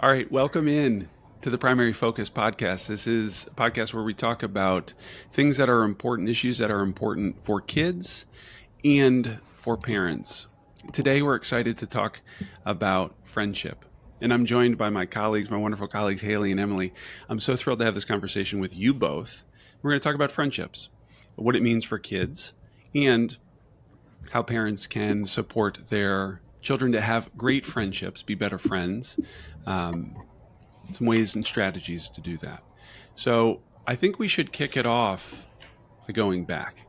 All right, welcome in to the Primary Focus podcast. This is a podcast where we talk about things that are important, issues that are important for kids and for parents. Today, we're excited to talk about friendship. And I'm joined by my colleagues, my wonderful colleagues, Haley and Emily. I'm so thrilled to have this conversation with you both. We're going to talk about friendships, what it means for kids, and how parents can support their children to have great friendships, be better friends, um, some ways and strategies to do that. So I think we should kick it off by going back,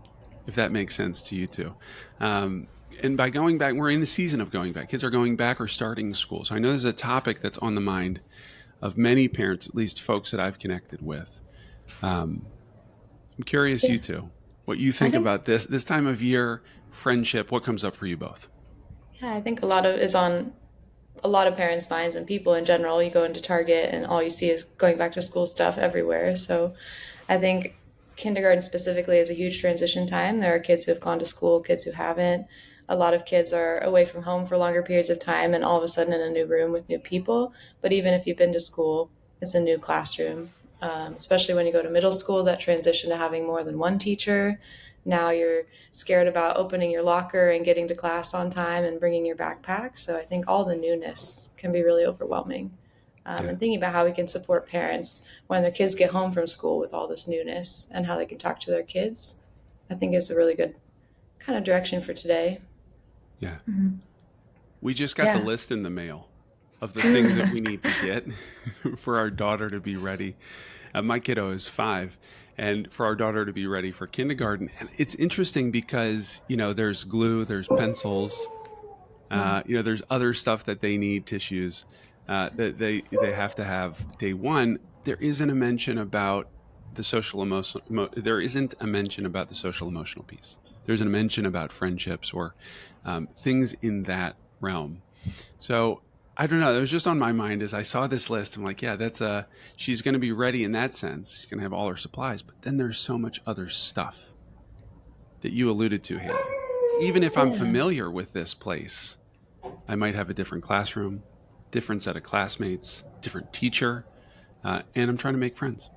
if that makes sense to you two. And by going back, we're in the season of going back. Kids are going back or starting school. So I know there's a topic that's on the mind of many parents, at least folks that I've connected with. I'm curious, Yeah, you two, what you I think think about this time of year, friendship. What comes up for you both? yeah, I think a lot of is on a lot of parents' minds and people in general. You go into Target and all you see is going back to school stuff everywhere. So I think kindergarten specifically is a huge transition time. There are kids who have gone to school, kids who haven't. A lot of kids are away from home for longer periods of time and all of a sudden in a new room with new people. But even if you've been to school, it's a new classroom. Especially when you go to middle school, that transition to having more than one teacher. Now you're scared about opening your locker and getting to class on time and bringing your backpack. So I think all the newness can be really overwhelming. Yeah. And thinking about how we can support parents when their kids get home from school with all this newness and how they can talk to their kids, I think is a really good kind of direction for today. Yeah. Mm-hmm. We just got the Yeah. list in the mail of the things that we need to get for our daughter to be ready. My kiddo is 5, and for our daughter to be ready for kindergarten. And it's interesting because, there's glue, there's pencils, there's other stuff that they need, tissues, that they have to have day one. There isn't a mention about the social emotional, there isn't a mention about the social emotional piece. There's a mention about friendships or things in that realm. So I don't know. It was just on my mind as I saw this list. I'm like, yeah, she's going to be ready in that sense. She's going to have all her supplies. But then there's so much other stuff that you alluded to, Haley. Even if I'm Yeah. familiar with this place, I might have a different classroom, different set of classmates, different teacher, and I'm trying to make friends.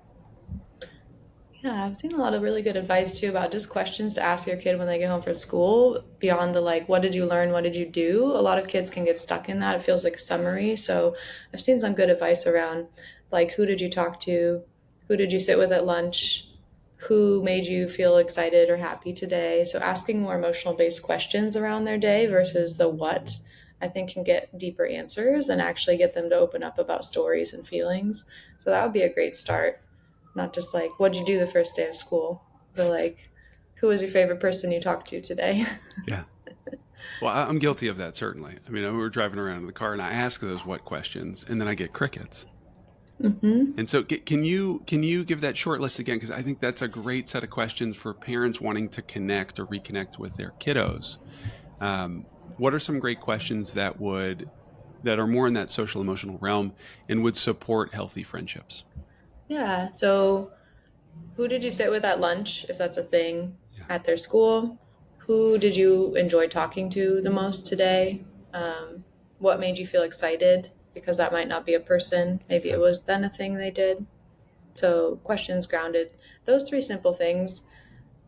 Yeah, I've seen a lot of really good advice too about just questions to ask your kid when they get home from school beyond the like, what did you learn? What did you do? A lot of kids can get stuck in that. It feels like a summary. So I've seen some good advice around like, who did you talk to? Who did you sit with at lunch? Who made you feel excited or happy today? So asking more emotional based questions around their day versus the what, I think can get deeper answers and actually get them to open up about stories and feelings. So that would be a great start. Not just like, what'd you do the first day of school? But like, who was your favorite person you talked to today? Yeah. Well, I'm guilty of that, certainly. I mean, we were driving around in the car and I ask those what questions and then I get crickets. Mm-hmm. And so can you give that short list again? Because I think that's a great set of questions for parents wanting to connect or reconnect with their kiddos. What are some great questions that are more in that social emotional realm and would support healthy friendships? Yeah. So, who did you sit with at lunch, if that's a thing, Yeah. at their school? Who did you enjoy talking to the most today? What made you feel excited? Because that might not be a person. Maybe Yeah. it was then a thing they did. So, questions grounded. Those three simple things.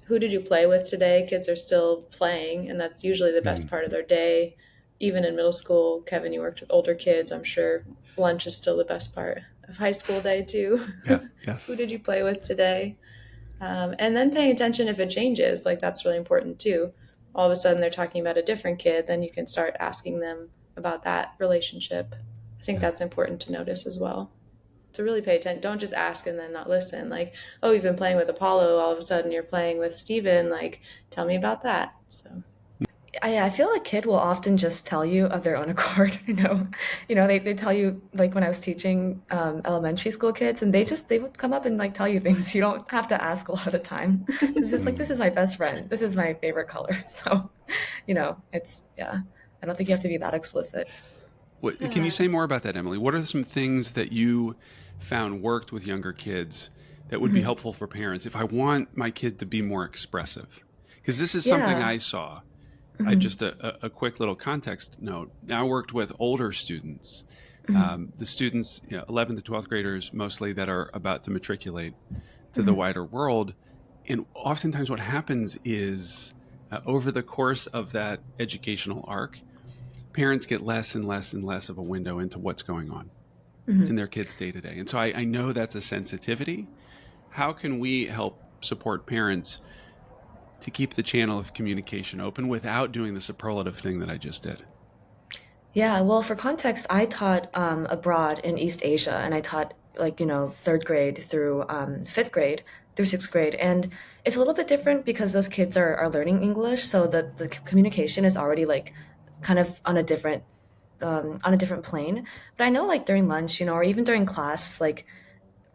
Who did you play with today? Kids are still playing, and that's usually the best Mm. part of their day. Even in middle school, Kevin, you worked with older kids. I'm sure lunch is still the best part of high school day, too. Yeah. Who Yes. did you play with today? And then paying attention if it changes. Like, that's really important, too. All of a sudden, they're talking about a different kid, then you can start asking them about that relationship. I think Yeah. that's important to notice as well, to really pay attention. Don't just ask and then not listen. Like, oh, you've been playing with Apollo. All of a sudden, you're playing with Steven. Like, tell me about that. So, I feel a kid will often just tell you of their own accord, they tell you like when I was teaching elementary school kids and they would come up and like tell you things. You don't have to ask a lot of the time. It's just like, this Mm. is my best friend. This is my favorite color. So, it's, yeah, I don't think you have to be that explicit. Can you yeah. say more about that, Emily? What are some things that you found worked with younger kids that would be Mhm. helpful for parents if I want my kid to be more expressive? Because this is something Yeah. I saw. I Mhm. just a quick little context note. I worked with older students The students, 11th to 12th graders mostly, that are about to matriculate to the wider world. And oftentimes what happens is over the course of that educational arc, parents get less and less and less of a window into what's going on in their kids' day to day. And so I know that's a sensitivity. How can we help support parents to keep the channel of communication open without doing the superlative thing that I just did? Yeah, well, for context, I taught abroad in East Asia, and I taught like, third grade through fifth grade through sixth grade. And it's a little bit different because those kids are learning English, so the communication is already like kind of on a different plane. But I know like during lunch, or even during class, like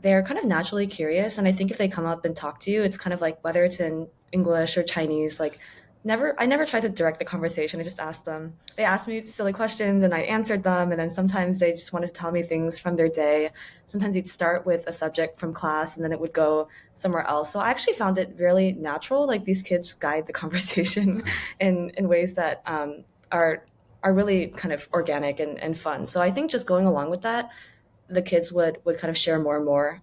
they're kind of naturally curious. And I think if they come up and talk to you, it's kind of like whether it's in English or Chinese, like I never tried to direct the conversation. I just asked them. They asked me silly questions and I answered them. And then sometimes they just wanted to tell me things from their day. Sometimes we'd start with a subject from class and then it would go somewhere else. So I actually found it really natural. Like these kids guide the conversation in ways that are really kind of organic and fun. So I think just going along with that, the kids would kind of share more and more.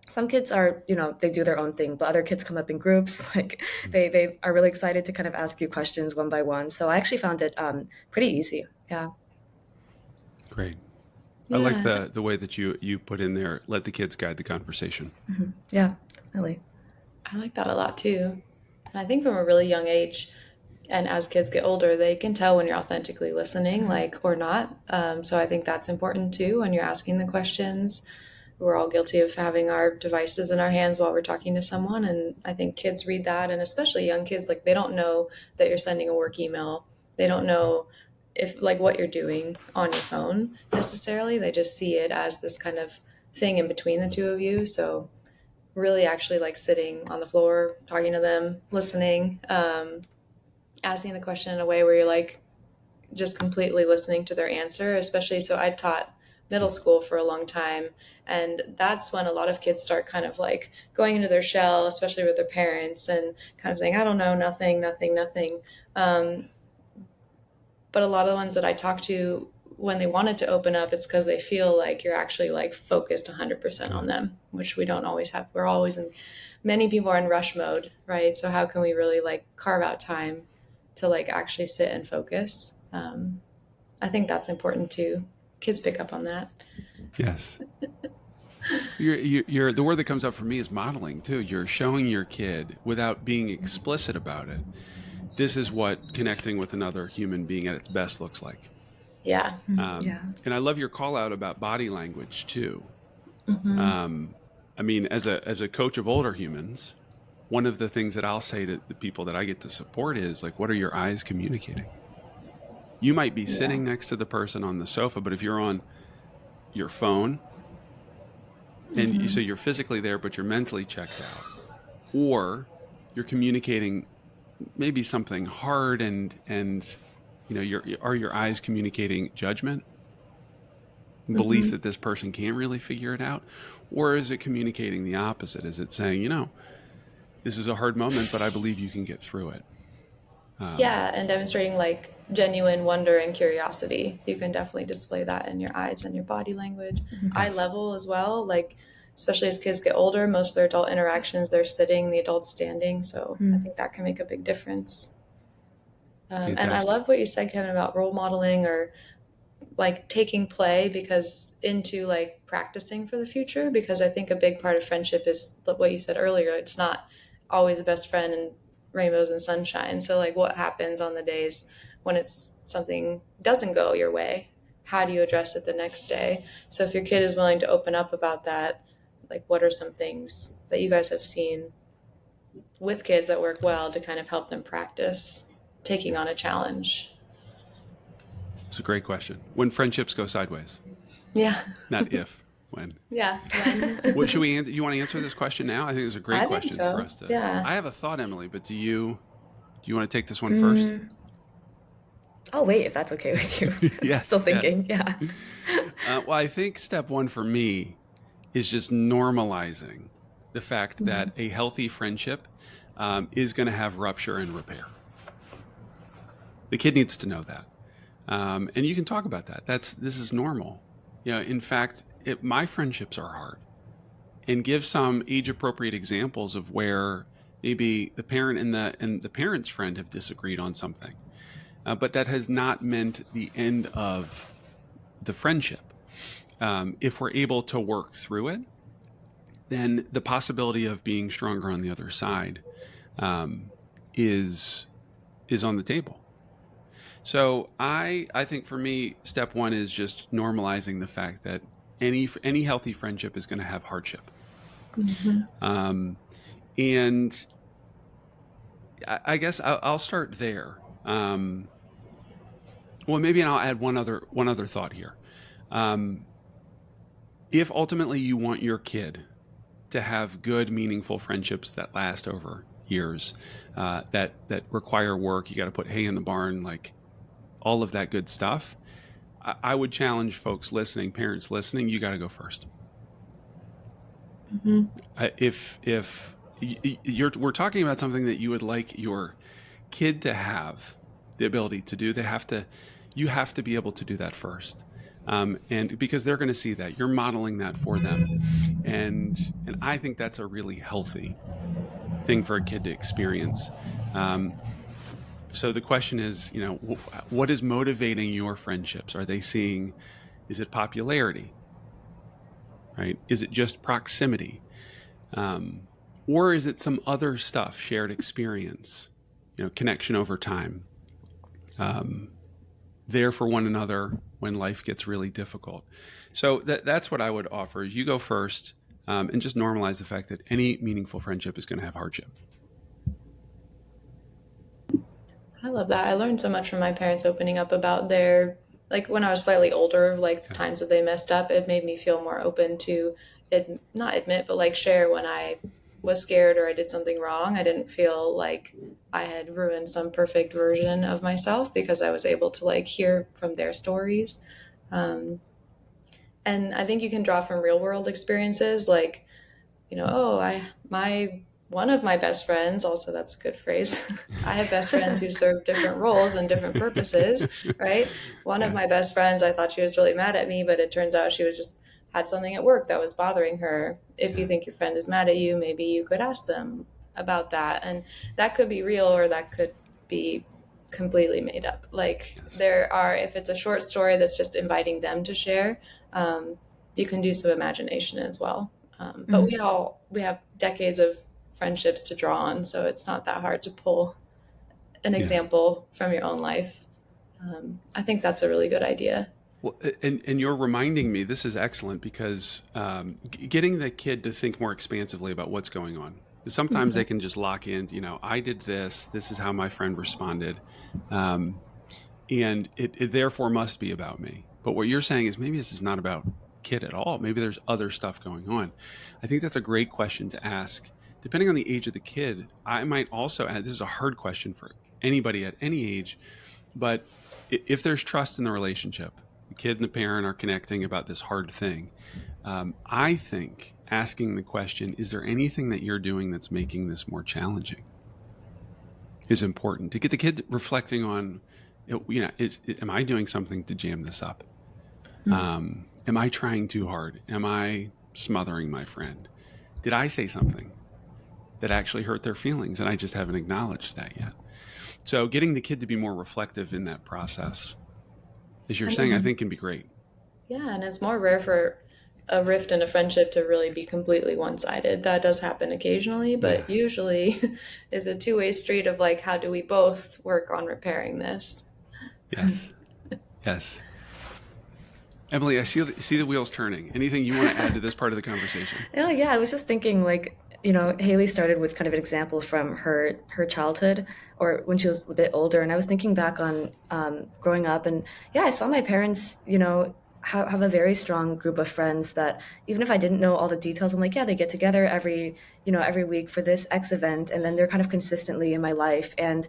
Some kids are, they do their own thing, but other kids come up in groups. Like they are really excited to kind of ask you questions one by one. So I actually found it pretty easy. Yeah. Great. I like Yeah. the way that you put in there, let the kids guide the conversation. Yeah, really. I like that a lot too. And I think from a really young age, and as kids get older, they can tell when you're authentically listening, like, or not. So I think that's important too when you're asking the questions. We're all guilty of having our devices in our hands while we're talking to someone. And I think kids read that, and especially young kids, like they don't know that you're sending a work email. They don't know if like what you're doing on your phone necessarily. They just see it as this kind of thing in between the two of you. So really actually like sitting on the floor, talking to them, listening, asking the question in a way where you're like just completely listening to their answer, especially. So I taught middle school for a long time, and that's when a lot of kids start kind of like going into their shell, especially with their parents, and kind of saying, I don't know, nothing, nothing, nothing. um, but a lot of the ones that I talk to, when they wanted to open up, it's because they feel like you're actually like focused 100% on them, which we don't always have. We're always in, many people are in rush mode, right? So how can we really like carve out time to like actually sit and focus? I think that's important too. Kids pick up on that. Yes. The word that comes up for me is modeling too. You're showing your kid without being explicit about it. This is what connecting with another human being at its best looks like. Yeah. Yeah. And I love your call out about body language too. Mm-hmm. I mean, as a coach of older humans, one of the things that I'll say to the people that I get to support is like, what are your eyes communicating? You might be Yeah. sitting next to the person on the sofa, but if you're on your phone so you're physically there, but you're mentally checked out, or you're communicating maybe something hard and are your eyes communicating judgment, belief Mm-hmm. that this person can't really figure it out, or is it communicating the opposite? Is it saying, this is a hard moment, but I believe you can get through it? Yeah, and demonstrating like genuine wonder and curiosity. You can definitely display that in your eyes and your body language. Eye Yes. level as well, like especially as kids get older, most of their adult interactions, they're sitting, the adult's standing. So I think that can make a big difference. And I Fantastic. love what you said, Kevin, about role modeling or like taking play because into like practicing for the future, because I think a big part of friendship is what you said earlier. It's not always a best friend and rainbows and sunshine. So like what happens on the days when it's something doesn't go your way? How do you address it the next day? So if your kid is willing to open up about that, like what are some things that you guys have seen with kids that work well to kind of help them practice taking on a challenge? It's a great question. When friendships go sideways, Yeah. not if, when. Yeah. When? What should we answer? You want to answer this question now? I think it's a great I think question for so. us to. Yeah. I have a thought, Emily, but do you want to take this one first? I'll wait if that's okay with you. I'm Yes. still Yes. thinking. Yeah. Well, I think step one for me is just normalizing the fact that a healthy friendship is going to have rupture and repair. The kid needs to know that, and you can talk about that. This is normal. In fact, my friendships are hard, and give some age appropriate examples of where maybe the parent and the parent's friend have disagreed on something, but that has not meant the end of the friendship. If we're able to work through it, then the possibility of being stronger on the other side um, is is on the table. So I think for me, step one is just normalizing the fact that any healthy friendship is going to have hardship, Hmm. um, and I guess I'll start there. Well, maybe, and I'll add one other thought here. Um, if ultimately you want your kid to have good, meaningful friendships that last over years, that require work, you got to put hay in the barn, like all of that good stuff. I would challenge folks listening, parents listening, you got to go first. Hmm. If we're talking about something that you would like your kid to have the ability to do, you have to be able to do that first, and because they're going to see that you're modeling that for them, and I think that's a really healthy thing for a kid to experience. Um, so the question is, what is motivating your friendships? Are they seeing? Is it popularity? Right? Is it just proximity? Um, or is it some other stuff, shared experience, connection over time, um, there for one another when life gets really difficult? So that's what I would offer is you go first, and just normalize the fact that any meaningful friendship is going to have hardship. I love that. I learned so much from my parents opening up about their, like when I was slightly older, like the Yeah. times that they messed up, it made me feel more open to not admit, but like share when I was scared or I did something wrong. I didn't feel like I had ruined some perfect version of myself because I was able to like hear from their stories. Um, and I think you can draw from real world experiences like, oh, my one of my best friends, also that's a good phrase. I have best friends who serve different roles and different purposes, right? One of Yeah. my best friends, I thought she was really mad at me, but it turns out she was just had something at work that was bothering her. If you Yeah. think your friend is mad at you, maybe you could ask them about that. And that could be real or that could be completely made up. Like Yes. there are, if it's a short story that's just inviting them to share, um, you can do some imagination as well. But Mhm. we have decades of friendships to draw on, so it's not that hard to pull an Yeah. example from your own life. I think that's a really good idea. Well, and you're reminding me, this is excellent because getting the kid to think more expansively about what's going on. Sometimes Mhm. they can just lock in, I did this. This is how my friend responded, um, and it therefore must be about me. But what you're saying is maybe this is not about kid at all. Maybe there's other stuff going on. I think that's a great question to ask. Depending on the age of the kid, I might also add. This is a hard question for anybody at any age, but if there's trust in the relationship, the kid and the parent are connecting about this hard thing. I think asking the question, is there anything that you're doing that's making this more challenging, is important to get the kid reflecting on, am I doing something to jam this up? Am I trying too hard? Am I smothering my friend? Did I say something that actually hurt their feelings and I just haven't acknowledged that yet? So getting the kid to be more reflective in that process, as you're And saying, I it's think can be great. yeah, and it's more rare for a rift in a friendship to really be completely one-sided. That does happen occasionally, Yeah. but usually is a two-way street of like how do we both work on repairing this? Yes. Yes. Emily, I see the wheels turning. Anything you want to add to this part of the conversation? Oh yeah, I was just thinking like, Haley started with kind of an example from her childhood or when she was a bit older, and I was thinking back on growing up, and yeah, I saw my parents, have a very strong group of friends that even if I didn't know all the details, I'm like, yeah, they get together every week for this X event, and then they're kind of consistently in my life, and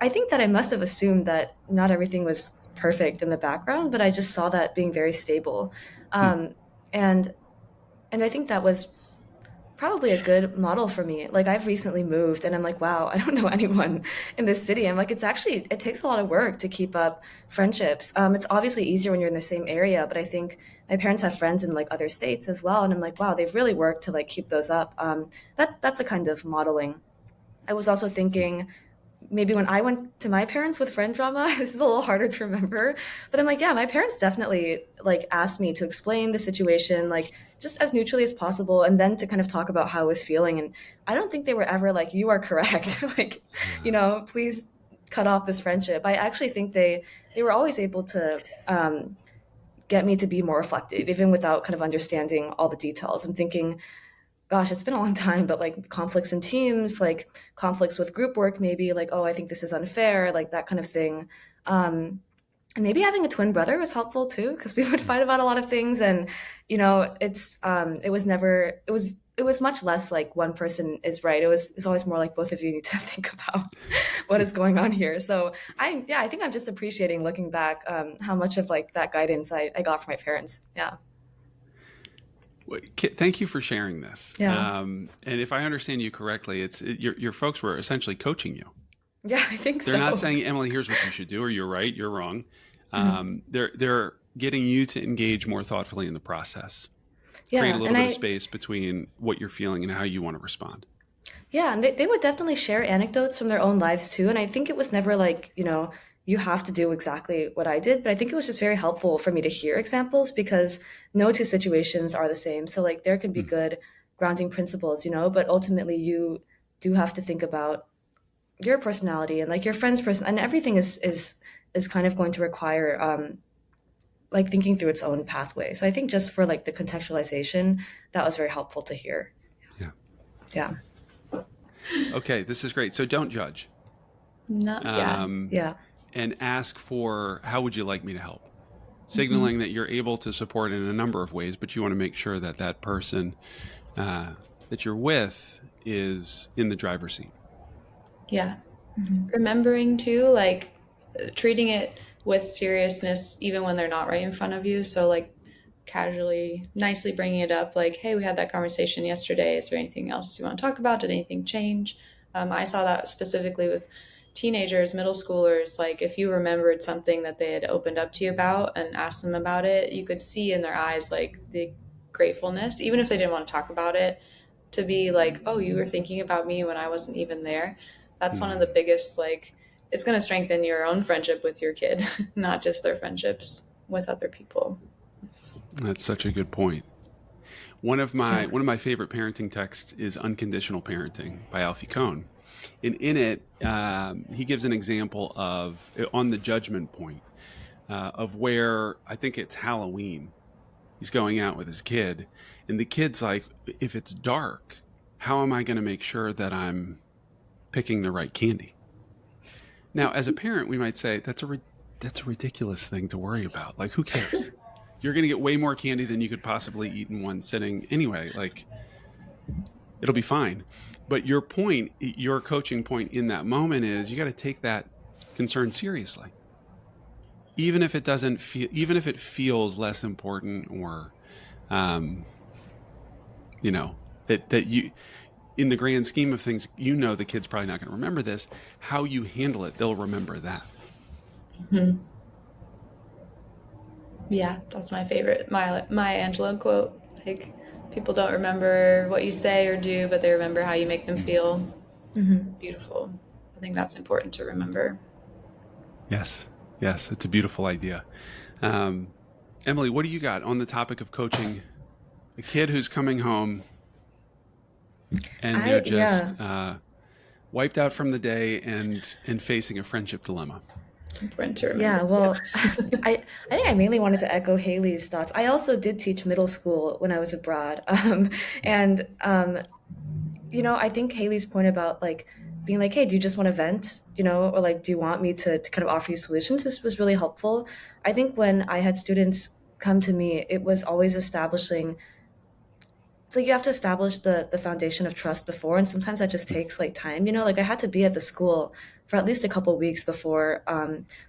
I think that I must have assumed that not everything was perfect in the background, but I just saw that being very stable. Hmm. Um, and and I think that was probably a good model for me. Like I've recently moved and I'm like, wow, I don't know anyone in this city. I'm like, it takes a lot of work to keep up friendships. It's obviously easier when you're in the same area, but I think my parents have friends in like other states as well, and I'm like, wow, they've really worked to like keep those up. That's a kind of modeling. I was also thinking maybe when I went to my parents with friend drama, this is a little harder to remember. But I'm like, yeah, my parents definitely like asked me to explain the situation, like just as neutrally as possible, and then to kind of talk about how I was feeling. And I don't think they were ever like, you are correct. Like, please cut off this friendship. I actually think they were always able to get me to be more reflective, even without kind of understanding all the details. I'm thinking, gosh, it's been a long time, but like conflicts in teams, like conflicts with group work, maybe like, oh, I think this is unfair, like that kind of thing. And maybe having a twin brother was helpful too, because we would fight about a lot of things. And, it was much less like one person is right. It's always more like both of you need to think about what is going on here. So I think I'm just appreciating looking back, how much of like that guidance I got from my parents. Yeah. Thank you for sharing this. Yeah. And if I understand you correctly, your folks were essentially coaching you. Yeah, I think They're not so. saying, Emily, here's what you should do, or you're right, you're wrong. Mhm. They're getting you to engage more thoughtfully in the process, create a Yeah. little And bit of space between what you're feeling and how you want to respond. yeah, and they would definitely share anecdotes from their own lives too. And I think it was never like, you have to do exactly what I did, but I think it was just very helpful for me to hear examples because no two situations are the same. So like there can be Hmm. good grounding principles, but ultimately you do have to think about your personality and like your friend's person, and everything is kind of going to require like thinking through its own pathway. So I think just for like the contextualization, that was very helpful to hear. Yeah. Yeah. Okay, this is great. So don't judge, No, yeah. um, Yeah. and ask for how would you like me to help? Hmm. Signaling that you're able to support in a number of ways, but you want to make sure that that person uh, that you're with is in the driver's seat. Yeah. Mhm. Remembering too, like treating it with seriousness even when they're not right in front of you. So like casually, nicely bringing it up, like, hey, we had that conversation yesterday. Is there anything else you want to talk about? Did anything change? I saw that specifically with teenagers, middle schoolers. Like, if you remembered something that they had opened up to you about and asked them about it, you could see in their eyes, like, the gratefulness, even if they didn't want to talk about it, to be like, oh, you were thinking about me when I wasn't even there. That's one of Hmm. the biggest, like, it's going to strengthen your own friendship with your kid, not just their friendships with other people. That's such a good point. One of Yeah. my favorite parenting texts is Unconditional Parenting by Alfie Kohn, and in it he gives an example of on the judgment point of where I think it's Halloween. He's going out with his kid, and the kid's like, "If it's dark, how am I going to make sure that I'm picking the right candy?" Now, as a parent, we might say that's a ridiculous thing to worry about. Like, who cares? You're going to get way more candy than you could possibly eat in one sitting anyway. Like, it'll be fine. But your point, your coaching point in that moment is you got to take that concern seriously. Even if it feels less important or, um, that you, in the grand scheme of things, the kid's probably not going to remember this. How you handle it, they'll remember that. Mhm. Yeah, that's my favorite Maya Angelou quote. Like, people don't remember what you say or do, but they remember how you make them Mm. feel. Hmm. Beautiful. I think that's important to remember. Yes, yes, it's a beautiful idea. Um, Emily, what do you got on the topic of coaching a kid who's coming home and they're Yeah. just wiped out from the day and facing a friendship dilemma? It's important to remember Yeah, too. well, I think I mainly wanted to echo Haley's thoughts. I also did teach middle school when I was abroad. And I think Haley's point about like being like, hey, do you just want to vent, or like, do you want me to kind of offer you solutions? This was really helpful. I think when I had students come to me, it was always establishing it's like you have to establish the foundation of trust before, and sometimes that just takes like time. Like I had to be at the school for at least a couple weeks before,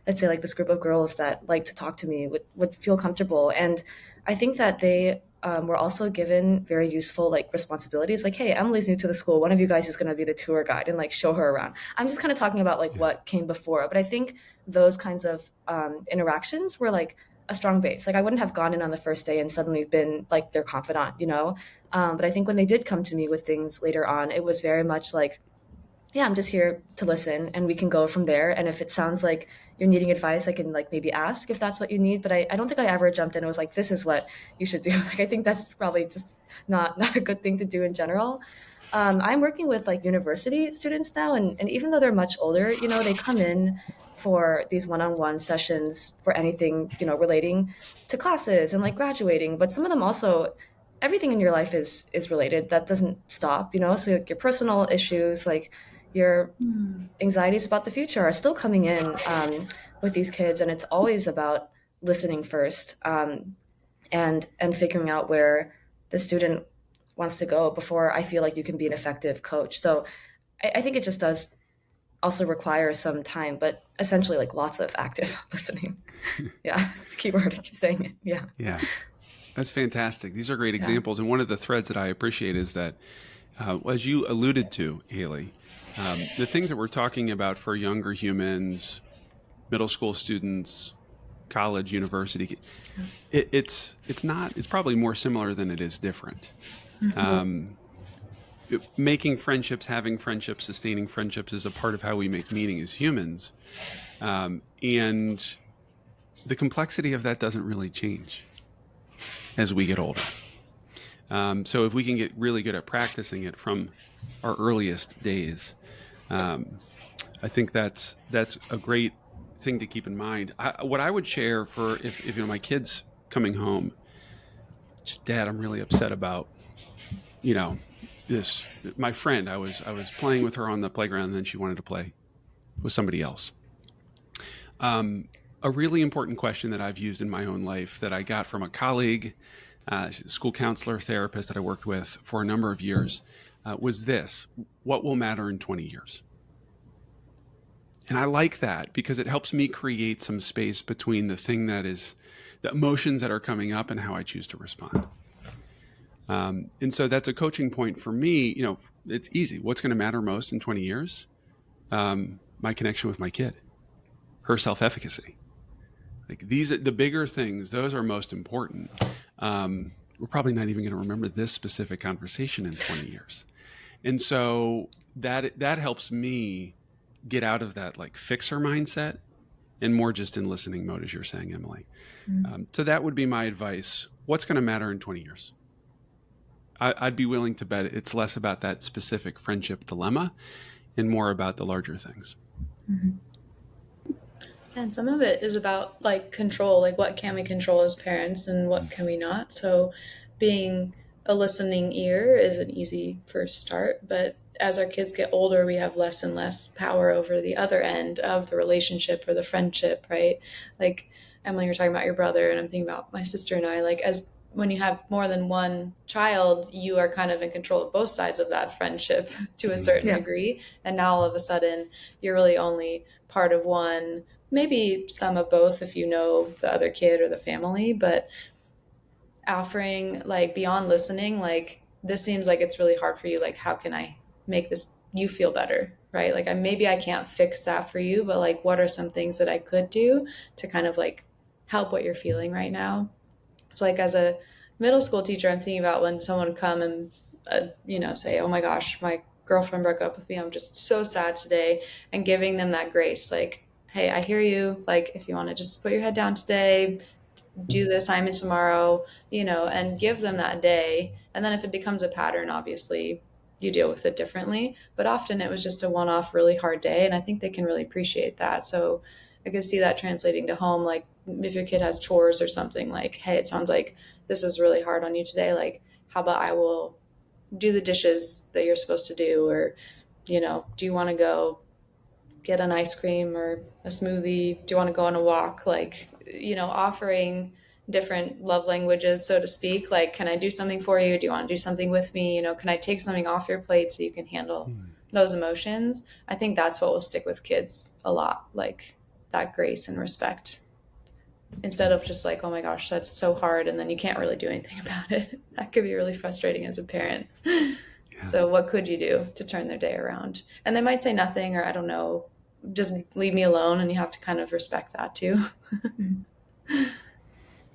let's say like this group of girls that like to talk to me would feel comfortable. And I think that they were also given very useful like responsibilities. Like, hey, Emily's new to the school. One of you guys is going to be the tour guide and like show her around. I'm just kind of talking about like Yeah. what came before, but I think those kinds of interactions were like a strong base. Like I wouldn't have gone in on the first day and suddenly been like their confidant, you know? But I think when they did come to me with things later on, it was very much like, yeah, I'm just here to listen and we can go from there. And if it sounds like you're needing advice, I can like maybe ask if that's what you need. But I don't think I ever jumped in and was like, this is what you should do. Like I think that's probably just not a good thing to do in general. I'm working with like university students now, and even though they're much older, you know, they come in for these one-on-one sessions for anything, you know, relating to classes and like graduating. But some of them also, everything in your life is related. That doesn't stop, you know. So like, your personal issues, like your anxieties about the future, are still coming in with these kids, and it's always about listening first, and figuring out where the student wants to go before I feel like you can be an effective coach. So I think it just does also require some time, but essentially like lots of active listening. Yeah, it's the key word. I keep saying it. Yeah. Yeah. That's fantastic. These are great Yeah. examples. And one of the threads that I appreciate is that, as you alluded to, Haley, the things that we're talking about for younger humans, middle school students, college, university, it's probably more similar than it is different. Um, Making friendships, having friendships, sustaining friendships is a part of how we make meaning as humans. And the complexity of that doesn't really change as we get older. So if we can get really good at practicing it from our earliest days, I think that's a great thing to keep in mind. What I would share for if you know my kids coming home, just Dad, I'm really upset about, you know, this my friend. I was playing with her on the playground, and then she wanted to play with somebody else. A really important question that I've used in my own life that I got from a colleague, school counselor, therapist that I worked with for a number of years, was this: what will matter in 20 years? And I like that because it helps me create some space between the emotions that are coming up and how I choose to respond. And so that's a coaching point for me. You know, it's easy. What's going to matter most in 20 years? My connection with my kid, her self-efficacy. Like the bigger things, those are most important. We're probably not even going to remember this specific conversation in 20 years. And so that helps me get out of that like fixer mindset and more just in listening mode, as you're saying, Emily. So that would be my advice. What's going to matter in 20 years? I'd be willing to bet it's less about that specific friendship dilemma and more about the larger things. And some of it is about like control, like what can we control as parents and what can we not. So being a listening ear is an easy first start, but as our kids get older, we have less and less power over the other end of the relationship or the friendship, right? Like Emily, you're talking about your brother, and I'm thinking about my sister and I. Like as when you have more than one child, you are kind of in control of both sides of that friendship to a certain Yeah. degree. And now all of a sudden, you're really only part of one, maybe some of both if you know the other kid or the family, but offering like beyond listening, like this seems like it's really hard for you. Like, how can I make this you feel better, right? Like maybe I can't fix that for you, but like what are some things that I could do to kind of like help what you're feeling right now? So like as a middle school teacher, I'm thinking about when someone would come and say, oh my gosh, my girlfriend broke up with me, I'm just so sad today, and giving them that grace, like, hey, I hear you, like if you want to just put your head down today, do the assignment tomorrow, and give them that day. And then if it becomes a pattern, obviously you deal with it differently. But often it was just a one-off really hard day, and I think they can really appreciate that. So I could see that translating to home, like if your kid has chores or something, like, hey, it sounds like this is really hard on you today, like how about I will do the dishes that you're supposed to do, or do you want to go get an ice cream or a smoothie? Do you want to go on a walk? Like, offering different love languages, so to speak. Like, can I do something for you? Do you want to do something with me? Can I take something off your plate so you can handle those emotions? I think that's what will stick with kids a lot, like that grace and respect, instead of just like, oh my gosh, that's so hard, and then you can't really do anything about it. That could be really frustrating as a parent. Yeah. So what could you do to turn their day around? And they might say nothing, or I don't know, just leave me alone, and you have to kind of respect that too.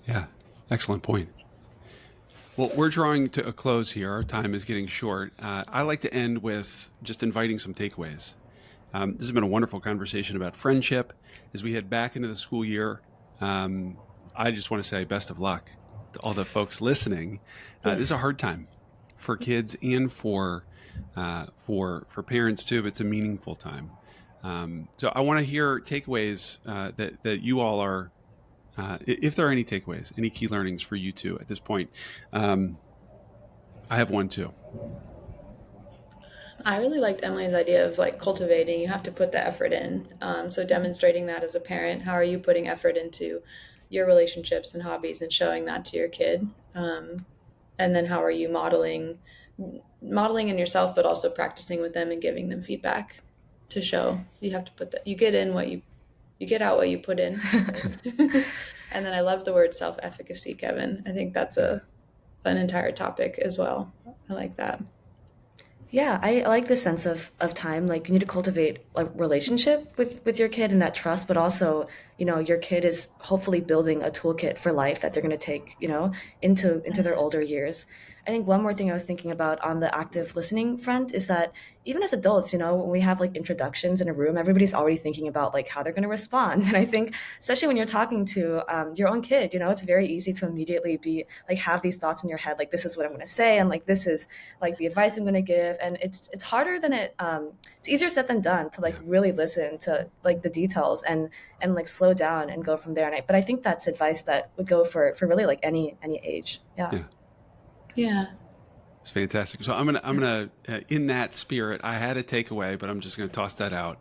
Yeah. Excellent point. Well, we're drawing to a close here. Our time is getting short. I like to end with just inviting some takeaways. This has been a wonderful conversation about friendship. As we head back into the school year, I just want to say best of luck to all the folks listening. This is a Yes. hard time for kids and for parents too. But it's a meaningful time. So I want to hear takeaways that you all are. If there are any takeaways, any key learnings for you two at this point. Um, I have one too. I really liked Emily's idea of like cultivating. You have to put the effort in. So demonstrating that as a parent, how are you putting effort into your relationships and hobbies and showing that to your kid? And then how are you modeling in yourself, but also practicing with them and giving them feedback to show you have to put that you get in what you get out what you put in. And then I love the word self-efficacy, Kevin. I think that's an entire topic as well. I like that. Yeah, I like the sense of time. Like you need to cultivate like relationship with your kid and that trust, but also, your kid is hopefully building a toolkit for life that they're going to take, into their older years. I think one more thing I was thinking about on the active listening front is that even as adults, when we have like introductions in a room, everybody's already thinking about like how they're going to respond. And I think, especially when you're talking to your own kid, it's very easy to immediately be like have these thoughts in your head, like this is what I'm going to say, and like this is like the advice I'm going to give, and it's harder than it's easier said than done to like Yeah. really listen to like the details and like slow down and go from there. But I think that's advice that would go for really like any age. Yeah. Yeah. Yeah. It's fantastic. So I'm gonna in that spirit, I had a takeaway, but I'm just gonna toss that out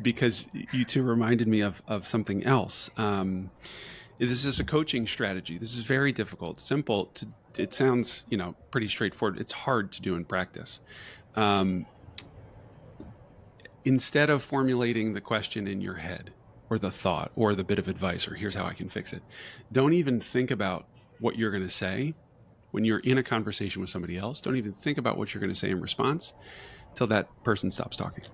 because you two reminded me of something else. This is a coaching strategy. This is very difficult. Simple. It sounds pretty straightforward. It's hard to do in practice. Um, Instead of formulating the question in your head or the thought or the bit of advice or here's how I can fix it, don't even think about what you're going to say when you're in a conversation with somebody else. Don't even think about what you're going to say in response till that person stops talking.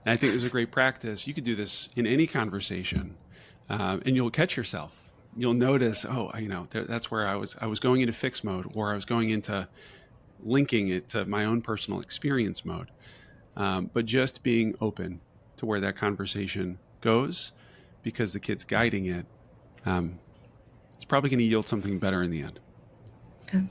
And I think there's a great practice. You could do this in any conversation, and you'll catch yourself. You'll notice, that's where I was going into fix mode, or I was going into linking it to my own personal experience mode. But just being open to where that conversation goes, because the kid's guiding it, it's probably going to yield something better in the end.